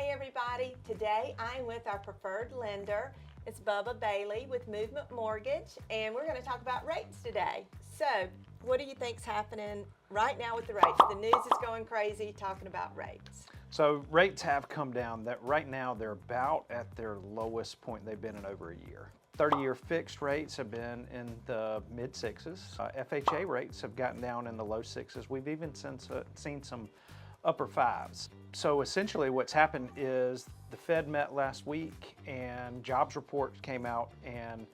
Hey everybody, today I'm with our preferred lender. It's Bubba Bailey with Movement Mortgage, and we're going to talk about rates today. So, what do you think's happening right now with the rates? The news is going crazy talking about rates. So rates have come down. That right now they're about at their lowest point they've been in over a year. 30-year fixed rates have been in the mid sixes. FHA rates have gotten down in the low sixes. We've even seen some upper fives. So essentially what's happened is the Fed met last week and jobs report came out and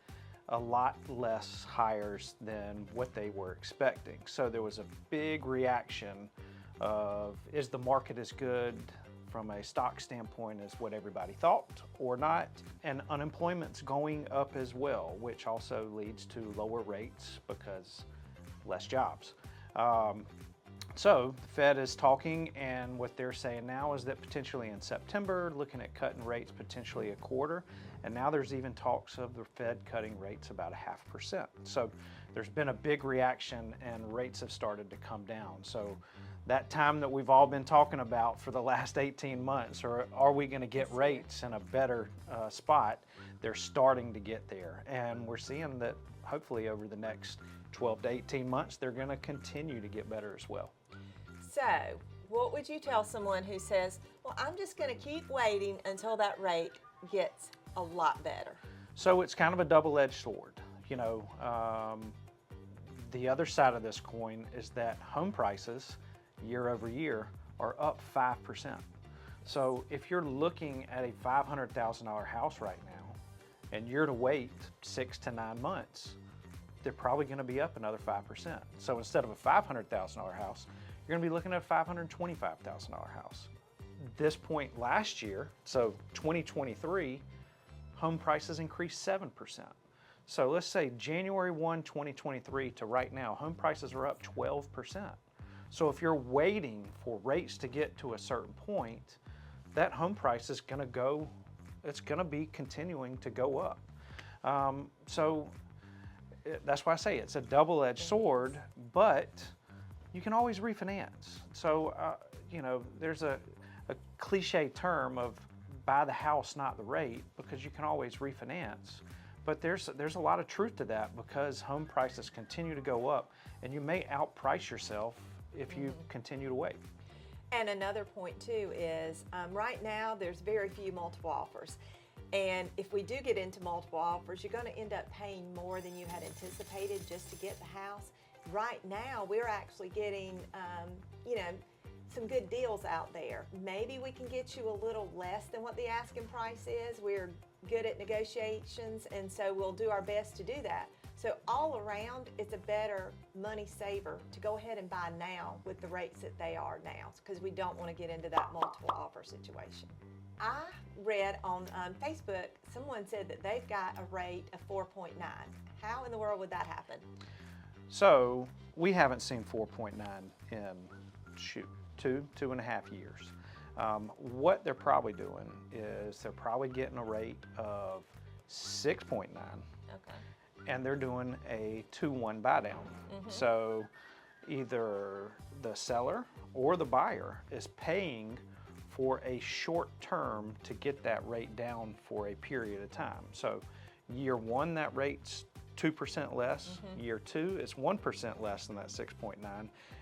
a lot less hires than what they were expecting. So there was a big reaction of, is the market as good from a stock standpoint as what everybody thought or not? And unemployment's going up as well, which also leads to lower rates because less jobs. So the Fed is talking, and what they're saying now is that potentially in September, looking at cutting rates potentially a quarter, and now there's even talks of the Fed cutting rates about 0.5%. So there's been a big reaction and rates have started to come down. So that time that we've all been talking about for the last 18 months, or are we going to get rates in a better spot, they're starting to get there. And we're seeing that hopefully over the next 12 to 18 months, they're going to continue to get better as well. So, what would you tell someone who says, well, I'm just going to keep waiting until that rate gets a lot better? So it's kind of a double-edged sword. You know, the other side of this coin is that home prices year over year are up 5%. So if you're looking at a $500,000 house right now and you're to wait 6 to 9 months, they're probably going to be up another 5%. So instead of a $500,000 house, you're going to be looking at a $525,000 house. This point last year, so 2023, home prices increased 7%. So let's say January 1, 2023 to right now, home prices are up 12%. So if you're waiting for rates to get to a certain point, that home price is going to go, it's going to be continuing to go up. So that's why I say it's a double-edged sword, but you can always refinance. So, you know, there's a cliche term of buy the house, not the rate, because you can always refinance. But there's a lot of truth to that because home prices continue to go up and you may outprice yourself if you continue to wait. And another point too is right now there's very few multiple offers. And if we do get into multiple offers, you're going to end up paying more than you had anticipated just to get the house. Right now, we're actually getting, you know, some good deals out there. Maybe we can get you a little less than what the asking price is. We're good at negotiations, and so we'll do our best to do that. So all around, it's a better money saver to go ahead and buy now with the rates that they are now, because we don't want to get into that multiple offer situation. I read on Facebook, someone said that they've got a rate of 4.9. How in the world would that happen? So we haven't seen 4.9 in, two and a half years. What they're probably doing is they're probably getting a rate of 6.9. Okay. And they're doing a 2-1 buy down. So either the seller or the buyer is paying for a short term to get that rate down for a period of time. So year one, that rate's 2% less. Year two is 1% less than that 6.9.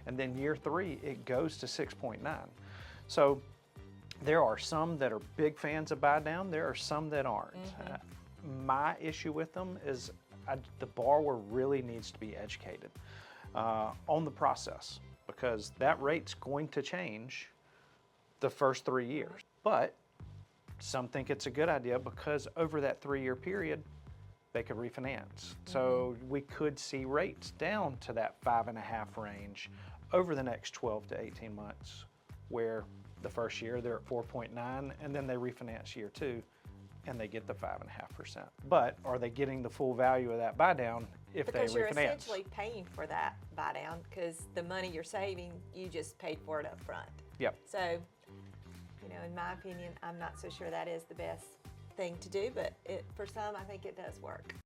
And then year three, it goes to 6.9. So there are some that are big fans of buy down. There are some that aren't. My issue with them is the borrower really needs to be educated on the process because that rate's going to change the first 3 years. But some think it's a good idea because over that 3-year period, they could refinance. So we could see rates down to that 5.5 range over the next 12 to 18 months, where the first year they're at 4.9 and then they refinance year two and they get the 5.5%. But are they getting the full value of that buy down if they refinance? Because you're essentially paying for that buy down because the money you're saving, you just paid for it up front. Yep. So, you know, in my opinion, I'm not so sure that is the best thing to do, but for some, I think it does work.